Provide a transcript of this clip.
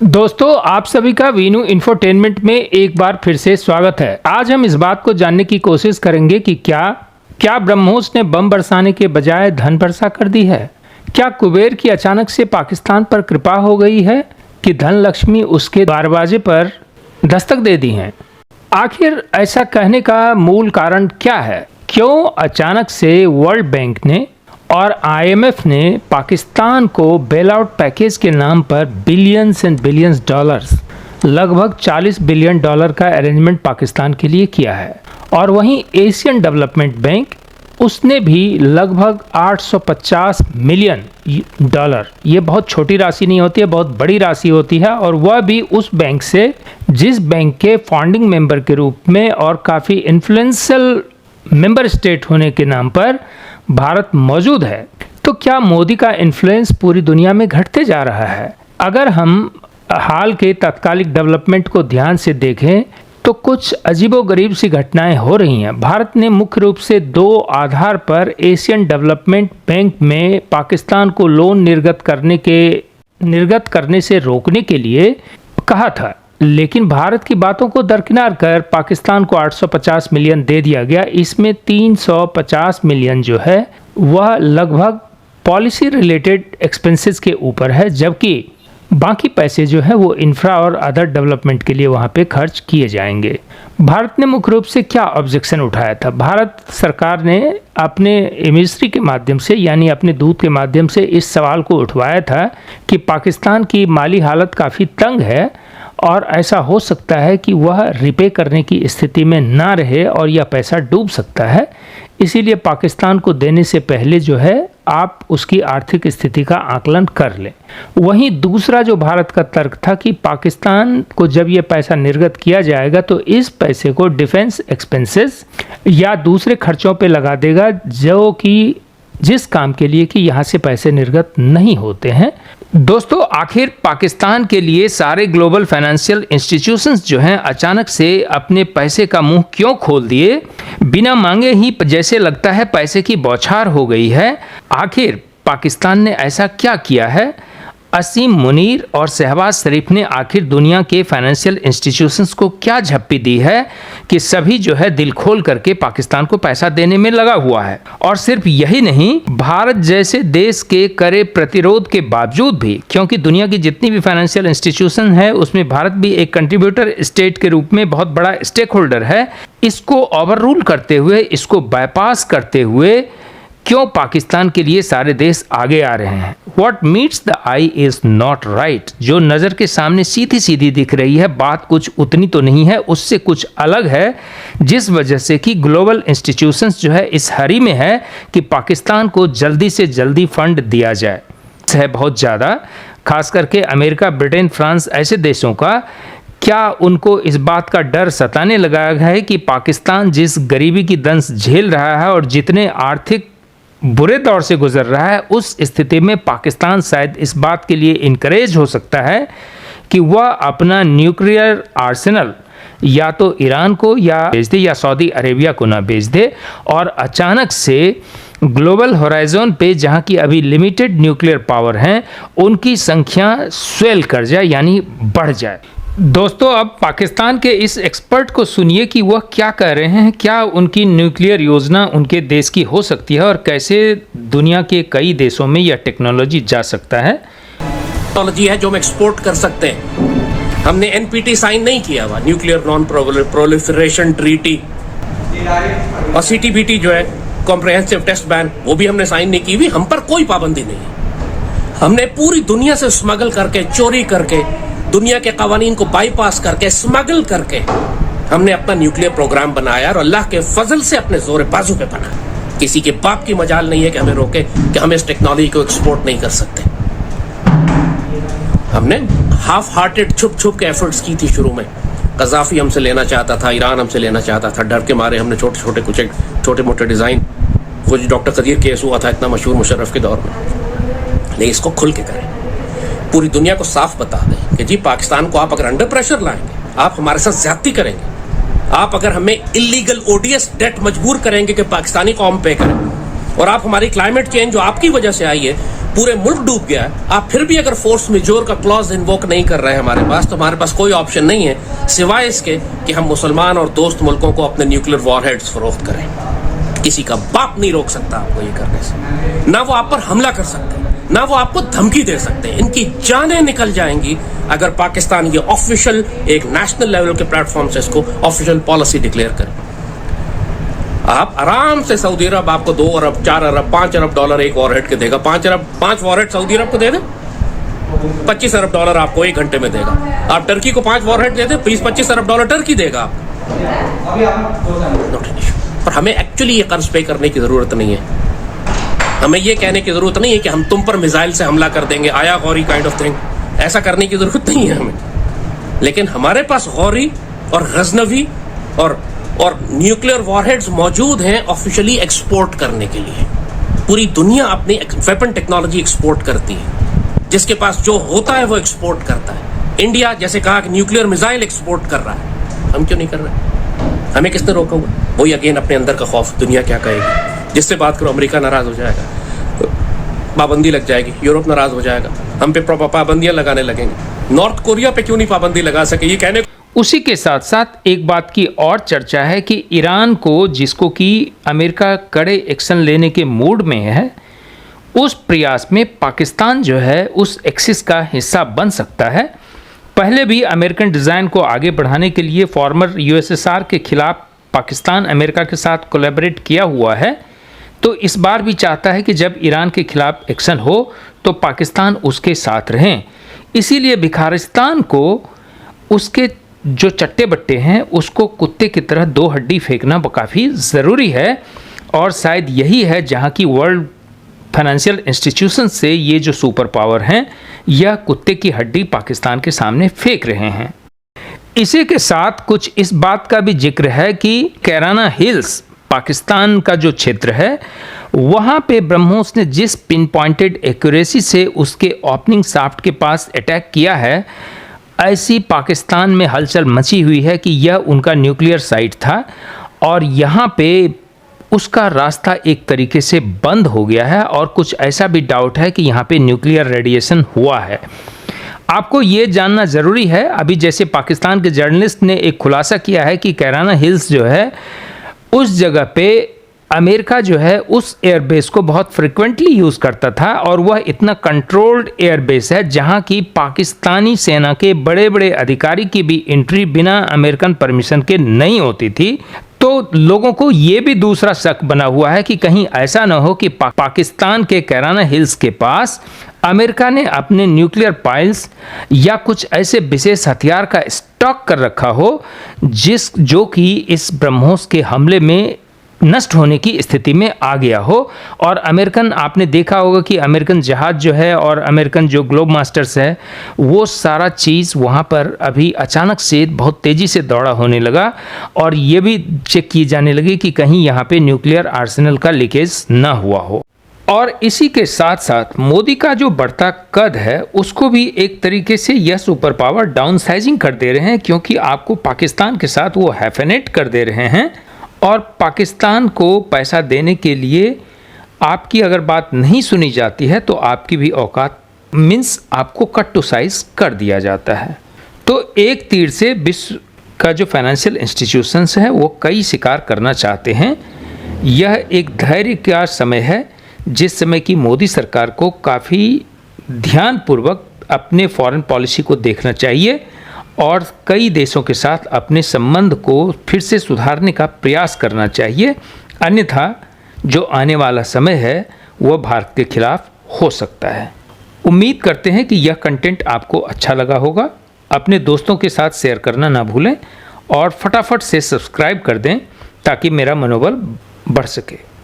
दोस्तों, आप सभी का वीनू इंफोटेनमेंट में एक बार फिर से स्वागत है। आज हम इस बात को जानने की कोशिश करेंगे कि क्या ब्रह्मोस ने बम बरसाने के बजाय धन वर्षा कर दी है। क्या कुबेर की अचानक से पाकिस्तान पर कृपा हो गई है कि धन लक्ष्मी उसके दरवाजे पर दस्तक दे दी हैं। आखिर ऐसा कहने का मूल कारण क्या है? क्यों अचानक से वर्ल्ड बैंक ने और आईएमएफ ने पाकिस्तान को बेल आउट पैकेज के नाम पर बिलियंस एंड बिलियंस डॉलर्स, लगभग 40 बिलियन डॉलर का अरेंजमेंट पाकिस्तान के लिए किया है। और वहीं एशियन डेवलपमेंट बैंक, उसने भी लगभग 850 मिलियन डॉलर, ये बहुत छोटी राशि नहीं होती है, बहुत बड़ी राशि होती है, और वह भी उस बैंक से जिस बैंक के फाउंडिंग मेंबर के रूप में और काफ़ी इन्फ्लुएंशियल मेंबर स्टेट होने के नाम पर भारत मौजूद है। तो क्या मोदी का इन्फ्लुएंस पूरी दुनिया में घटते जा रहा है? अगर हम हाल के तात्कालिक डेवलपमेंट को ध्यान से देखें तो कुछ अजीबोगरीब सी घटनाएं हो रही हैं। भारत ने मुख्य रूप से दो आधार पर एशियन डेवलपमेंट बैंक में पाकिस्तान को लोन निर्गत करने से रोकने के लिए कहा था, लेकिन भारत की बातों को दरकिनार कर पाकिस्तान को 850 मिलियन दे दिया गया। इसमें 350 मिलियन जो है वह लगभग पॉलिसी रिलेटेड एक्सपेंसेस के ऊपर है, जबकि बाकी पैसे जो है वो इंफ्रा और अदर डेवलपमेंट के लिए वहाँ पे खर्च किए जाएंगे। भारत ने मुख्य रूप से क्या ऑब्जेक्शन उठाया था? भारत सरकार ने अपने एमिसरी के माध्यम से, यानी अपने दूत के माध्यम से इस सवाल को उठवाया था कि पाकिस्तान की माली हालत काफ़ी तंग है और ऐसा हो सकता है कि वह रिपे करने की स्थिति में ना रहे और यह पैसा डूब सकता है। इसीलिए पाकिस्तान को देने से पहले जो है आप उसकी आर्थिक स्थिति का आकलन कर लें। वहीं दूसरा जो भारत का तर्क था कि पाकिस्तान को जब ये पैसा निर्गत किया जाएगा तो इस पैसे को डिफेंस एक्सपेंसेस या दूसरे खर्चों पे लगा देगा, जो कि जिस काम के लिए कि यहाँ से पैसे निर्गत नहीं होते हैं। दोस्तों, आखिर पाकिस्तान के लिए सारे ग्लोबल फाइनेंशियल इंस्टीट्यूशंस जो हैं अचानक से अपने पैसे का मुंह क्यों खोल दिए? बिना मांगे ही जैसे लगता है पैसे की बौछार हो गई है। आखिर पाकिस्तान ने ऐसा क्या किया है? असीम मुनीर और शहबाज शरीफ ने आखिर दुनिया के फाइनेंशियल इंस्टीट्यूशंस को क्या झप्पी दी है कि सभी जो है दिल खोल करके पाकिस्तान को पैसा देने में लगा हुआ है। और सिर्फ यही नहीं, भारत जैसे देश के करे प्रतिरोध के बावजूद भी, क्योंकि दुनिया की जितनी भी फाइनेंशियल इंस्टीट्यूशन है उसमें भारत भी एक कंट्रीब्यूटर स्टेट के रूप में बहुत बड़ा स्टेक होल्डर है, इसको ओवर रूल करते हुए, इसको बाईपास करते हुए क्यों पाकिस्तान के लिए सारे देश आगे आ रहे हैं? What meets the eye is not right। जो नज़र के सामने सीधी सीधी दिख रही है, बात कुछ उतनी तो नहीं है, उससे कुछ अलग है, जिस वजह से कि ग्लोबल इंस्टीट्यूशंस जो है इस हरी में है कि पाकिस्तान को जल्दी से जल्दी फंड दिया जाए। है बहुत ज़्यादा, खास करके अमेरिका, ब्रिटेन, फ्रांस ऐसे देशों का। क्या उनको इस बात का डर सताने लगा है कि पाकिस्तान जिस गरीबी की दंश झेल रहा है और जितने आर्थिक बुरे दौर से गुजर रहा है, उस स्थिति में पाकिस्तान शायद इस बात के लिए इनकरेज हो सकता है कि वह अपना न्यूक्लियर आर्सेनल या तो ईरान को या भेज दे या सऊदी अरेबिया को ना भेज दे, और अचानक से ग्लोबल होराइजन पे जहाँ की अभी लिमिटेड न्यूक्लियर पावर हैं उनकी संख्या स्वेल कर जाए, यानी बढ़ जाए। दोस्तों, अब पाकिस्तान के इस एक्सपर्ट को सुनिए कि वह क्या कह रहे हैं। क्या उनकी न्यूक्लियर योजना उनके देश की हो सकती है और कैसे दुनिया के कई देशों में यह टेक्नोलॉजी जा सकता है? टेक्नोलॉजी है जो हम एक्सपोर्ट कर सकते हैं। हमने एनपीटी साइन नहीं किया हुआ, न्यूक्लियर नॉन प्रोलिफरेशन ट्रीटी, और सीटीबीटी जो है कॉम्प्रिहेंसिव टेस्ट बैन, वो भी हमने साइन नहीं की हुई। हम पर कोई पाबंदी नहीं है। हमने पूरी दुनिया से स्मगल करके, चोरी करके, दुनिया के कवानीन को बाईपास करके, स्मगल करके हमने अपना न्यूक्लियर प्रोग्राम बनाया और अल्लाह के फजल से अपने जोर बाजू पे बना। किसी के बाप की मजाल नहीं है कि हमें रोके कि हम इस टेक्नोलॉजी को एक्सपोर्ट नहीं कर सकते। हमने हाफ हार्टेड छुप छुप के एफर्ट्स की थी शुरू में। कज़ाफी हमसे लेना चाहता था, ईरान हमसे लेना चाहता था, डर के मारे हमने छोटे मोटे डिज़ाइन, वो जो डॉक्टर कदीर केस हुआ था इतना मशहूर मुशर्रफ के दौर में, लेकिन इसको खुल के करें, पूरी दुनिया को साफ बता दें कि जी पाकिस्तान को आप अगर अंडर प्रेशर लाएंगे, आप हमारे साथ ज्यादती करेंगे, आप अगर हमें इलीगल ओडीएस डेट मजबूर करेंगे कि पाकिस्तानी कौम पे करें, और आप हमारी क्लाइमेट चेंज जो आपकी वजह से आई है पूरे मुल्क डूब गया है, आप फिर भी अगर फोर्स मेजोर का क्लॉज इन्वोक नहीं कर रहे हैं हमारे पास, तो हमारे पास कोई ऑप्शन नहीं है सिवाय इसके कि हम मुसलमान और दोस्त मुल्कों को अपने न्यूक्लियर वॉरहेड्स फरोख्त करें। किसी का बाप नहीं रोक सकता आपको ये करने से। ना वो आप पर हमला कर सकते हैं, ना वो आपको धमकी दे सकते हैं। इनकी जानें निकल जाएंगी अगर पाकिस्तान ये ऑफिशियल एक नेशनल लेवल के प्लेटफॉर्म से इसको ऑफिशियल पॉलिसी डिक्लेयर करे। आप आराम से सऊदी अरब आपको 2 अरब 4 अरब 5 अरब डॉलर एक वॉरहेड के देगा। 5 वॉरहेड सऊदी अरब को दे दे, 25 अरब डॉलर आपको 1 घंटे में देगा। आप टर्की को 5 वॉरहेड दे दे, 20-25 अरब डॉलर टर्की देगा आपको। पर हमें एक्चुअली ये कर्ज पे करने की जरूरत नहीं है। हमें ये कहने की जरूरत नहीं है कि हम तुम पर मिसाइल से हमला कर देंगे, आया गौरी काइंड ऑफ थिंग। ऐसा करने की जरूरत नहीं है हमें। लेकिन हमारे पास गौरी और गजनवी और न्यूक्लियर वॉरहेड्स मौजूद हैं ऑफिशियली एक्सपोर्ट करने के लिए। पूरी दुनिया अपनी वेपन टेक्नोलॉजी एक्सपोर्ट करती है। जिसके पास जो होता है वो एक्सपोर्ट करता है। इंडिया जैसे कहा कि न्यूक्लियर मिसाइल एक्सपोर्ट कर रहा है, हम क्यों नहीं कर रहे? हमें किसने रोका हुआ? वही अगेन अपने अंदर का खौफ, दुनिया क्या कहेगी। जिससे बात करो अमेरिका नाराज हो जाएगा, पाबंदी लग जाएगी, यूरोप नाराज हो जाएगा, हम पे पाबंदियां लगाने लगेंगे। नॉर्थ कोरिया पे क्यों नहीं पाबंदी लगा सके ये कहने। उसी के साथ साथ एक बात की और चर्चा है कि ईरान को, जिसको कि अमेरिका कड़े एक्शन लेने के मूड में है, उस प्रयास में पाकिस्तान जो है उस एक्सिस का हिस्सा बन सकता है। पहले भी अमेरिकन डिज़ाइन को आगे बढ़ाने के लिए फॉर्मर यूएसएसआर के खिलाफ पाकिस्तान अमेरिका के साथ कोलैबोरेट किया हुआ है। तो इस बार भी चाहता है कि जब ईरान के खिलाफ एक्शन हो तो पाकिस्तान उसके साथ रहें। इसीलिए भिखारिस्तान को उसके जो चट्टे बट्टे हैं उसको कुत्ते की तरह 2 हड्डी फेंकना काफ़ी ज़रूरी है। और शायद यही है जहाँ की वर्ल्ड फाइनेंशियल इंस्टीट्यूशन से ये जो सुपर पावर हैं यह कुत्ते की हड्डी पाकिस्तान के सामने फेंक रहे हैं। इसी के साथ कुछ इस बात का भी जिक्र है कि कैराना हिल्स पाकिस्तान का जो क्षेत्र है वहाँ पे ब्रह्मोस ने जिस पिन पॉइंटेड एक्यूरेसी से उसके ओपनिंग शाफ्ट के पास अटैक किया है, ऐसी पाकिस्तान में हलचल मची हुई है कि यह उनका न्यूक्लियर साइट था और यहाँ पे उसका रास्ता एक तरीके से बंद हो गया है। और कुछ ऐसा भी डाउट है कि यहाँ पे न्यूक्लियर रेडिएशन हुआ है। आपको ये जानना ज़रूरी है, अभी जैसे पाकिस्तान के जर्नलिस्ट ने एक खुलासा किया है कि कैराना हिल्स जो है उस जगह पे अमेरिका जो है उस एयरबेस को बहुत फ्रिक्वेंटली यूज़ करता था और वह इतना कंट्रोल्ड एयरबेस है जहां की पाकिस्तानी सेना के बड़े बड़े अधिकारी की भी एंट्री बिना अमेरिकन परमिशन के नहीं होती थी। तो लोगों को ये भी दूसरा शक बना हुआ है कि कहीं ऐसा ना हो कि पाकिस्तान के कैराना हिल्स के पास अमेरिका ने अपने न्यूक्लियर पाइल्स या कुछ ऐसे विशेष हथियार का स्टॉक कर रखा हो जो कि इस ब्रह्मोस के हमले में नष्ट होने की स्थिति में आ गया हो। और अमेरिकन, आपने देखा होगा कि अमेरिकन जहाज़ जो है और अमेरिकन जो ग्लोब मास्टर्स है वो सारा चीज़ वहाँ पर अभी अचानक से बहुत तेज़ी से दौड़ा होने लगा और ये भी चेक की जाने लगी कि कहीं यहाँ पे न्यूक्लियर आर्सेनल का लीकेज ना हुआ हो। और इसी के साथ साथ मोदी का जो बढ़ता कद है उसको भी एक तरीके से यह सुपर पावर डाउन साइजिंग कर दे रहे हैं, क्योंकि आपको पाकिस्तान के साथ वो हैफनेट कर दे रहे हैं। और पाकिस्तान को पैसा देने के लिए आपकी अगर बात नहीं सुनी जाती है तो आपकी भी औकात मीन्स आपको कट टू साइज कर दिया जाता है। तो एक तीर से विश्व का जो फाइनेंशियल इंस्टीट्यूशंस है वो कई शिकार करना चाहते हैं। यह एक धैर्य का समय है जिस समय की मोदी सरकार को काफ़ी ध्यानपूर्वक अपने फॉरेन पॉलिसी को देखना चाहिए और कई देशों के साथ अपने संबंध को फिर से सुधारने का प्रयास करना चाहिए। अन्यथा जो आने वाला समय है वह भारत के खिलाफ हो सकता है। उम्मीद करते हैं कि यह कंटेंट आपको अच्छा लगा होगा। अपने दोस्तों के साथ शेयर करना ना भूलें और फटाफट से सब्सक्राइब कर दें ताकि मेरा मनोबल बढ़ सके।